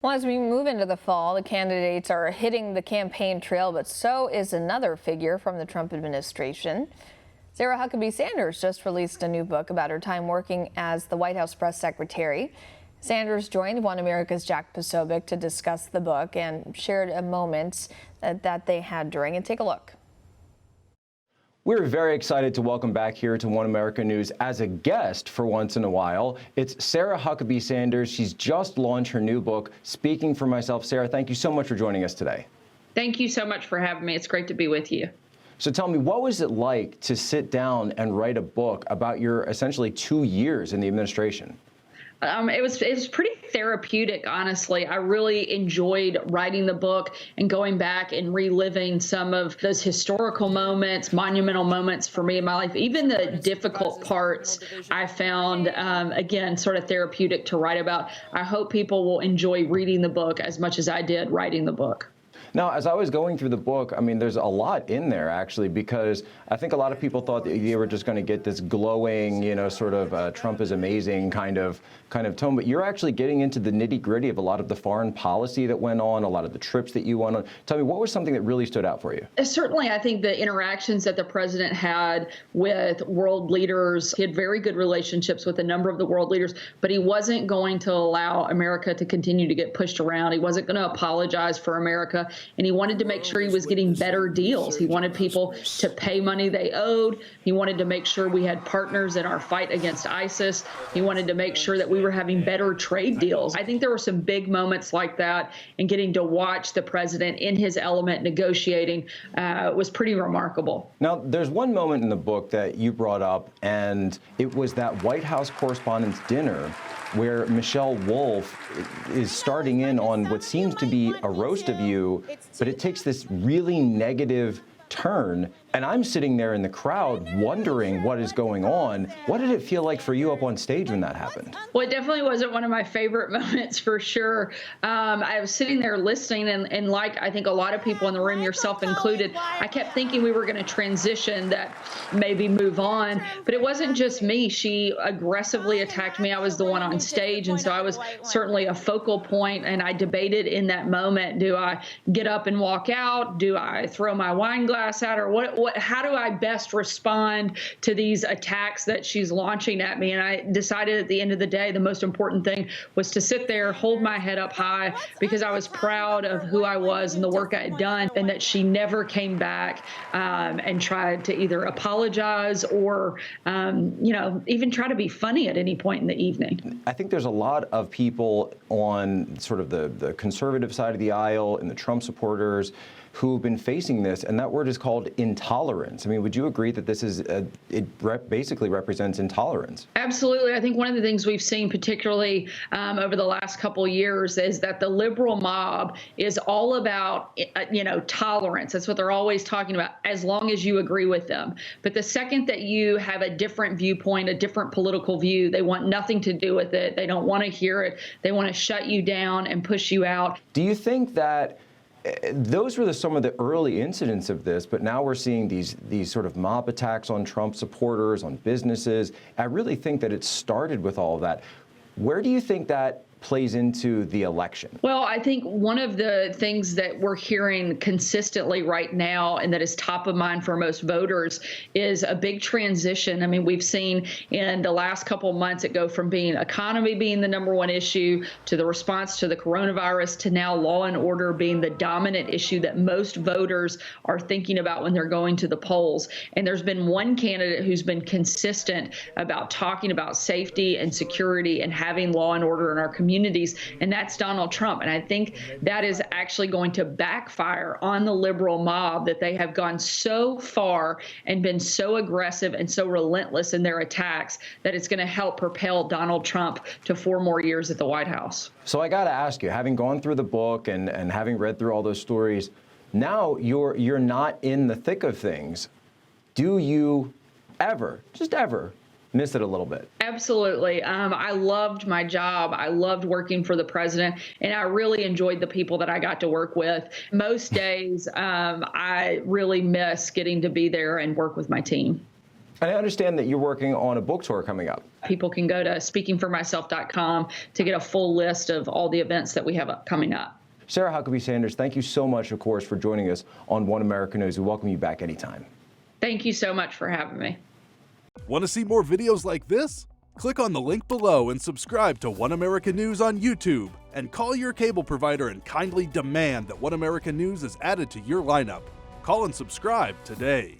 Well, as we move into the fall, the candidates are hitting the campaign trail, but so is another figure from the Trump administration. Sarah Huckabee Sanders just released a new book about her time working as the White House press secretary. Sanders joined One America's Jack Posobiec to discuss the book and shared a moment that they had during it. Take a look. We're very excited to welcome back here to One America News as a guest for once in a while. It's Sarah Huckabee Sanders. She's just launched her new book, Speaking for Myself. Sarah, thank you so much for joining us today. Thank you so much for having me. It's great to be with you. So tell me, what was it like to sit down and write a book about your essentially 2 years in the administration? It was pretty therapeutic, honestly. I really enjoyed writing the book and going back and reliving some of those historical moments, monumental moments for me in my life. Even the difficult parts I found, again, sort of therapeutic to write about. I hope people will enjoy reading the book as much as I did writing the book. Now, as I was going through the book, I mean, there's a lot in there, actually, because I think a lot of people thought that you were just going to get this glowing, sort of Trump is amazing kind of tone. But you're actually getting into the nitty gritty of a lot of the foreign policy that went on, a lot of the trips that you went on. Tell me, what was something that really stood out for you? Certainly, I think the interactions that the president had with world leaders, he had very good relationships with a number of the world leaders, but he wasn't going to allow America to continue to get pushed around. He wasn't going to apologize for America. And he wanted to make sure he was getting better deals. He wanted people to pay money they owed. He wanted to make sure we had partners in our fight against ISIS. He wanted to make sure that we were having better trade deals. I think there were some big moments like that, and getting to watch the president in his element negotiating was pretty remarkable. Now, there's one moment in the book that you brought up, and it was that White House Correspondents' Dinner where Michelle Wolf is starting in on what seems to be a roast of you, but it takes this really negative turn. And I'm sitting there in the crowd wondering what is going on. What did it feel like for you up on stage when that happened? Well, it definitely wasn't one of my favorite moments, for sure. I was sitting there listening, and like I think a lot of people in the room, yourself included, I kept thinking we were going to transition, that maybe move on. But it wasn't just me. She aggressively attacked me. I was the one on stage, and so I was certainly a focal point, and I debated in that moment, do I get up and walk out? Do I throw my wine glass at her? How do I best respond to these attacks that she's launching at me? And I decided at the end of the day, the most important thing was to sit there, hold my head up high, because I was proud of who I was and the work I had done, and that she never came back and tried to either apologize or, even try to be funny at any point in the evening. I think there's a lot of people on sort of the conservative side of the aisle and the Trump supporters who've been facing this, and that word is called intolerance. I mean, would you agree that this is basically represents intolerance? Absolutely. I think one of the things we've seen, particularly over the last couple of years, is that the liberal mob is all about, tolerance. That's what they're always talking about, as long as you agree with them. But the second that you have a different viewpoint, a different political view, they want nothing to do with it. They don't want to hear it. They want to shut you down and push you out. Do you think that those were some of the early incidents of this, but now we're seeing these sort of mob attacks on Trump supporters, on businesses? I really think that it started with all of that. Where do you think that plays into the election? Well, I think one of the things that we're hearing consistently right now, and that is top of mind for most voters, is a big transition. I mean, we've seen in the last couple of months it go from being economy being the #1 issue, to the response to the coronavirus, to now law and order being the dominant issue that most voters are thinking about when they're going to the polls. And there's been one candidate who's been consistent about talking about safety and security and having law and order in our communities, and that's Donald Trump. And I think that is actually going to backfire on the liberal mob, that they have gone so far and been so aggressive and so relentless in their attacks that it's going to help propel Donald Trump to 4 more years at the White House. So I got to ask you, having gone through the book and having read through all those stories, now you're not in the thick of things. Do you ever, just ever, miss it a little bit? Absolutely. I loved my job. I loved working for the president, and I really enjoyed the people that I got to work with. Most days, I really miss getting to be there and work with my team. And I understand that you're working on a book tour coming up. People can go to speakingformyself.com to get a full list of all the events that we have coming up. Sarah Huckabee Sanders, thank you so much, of course, for joining us on One America News. We welcome you back anytime. Thank you so much for having me. Want to see more videos like this? Click on the link below and subscribe to One America News on YouTube. And call your cable provider and kindly demand that One America News is added to your lineup. Call and subscribe today.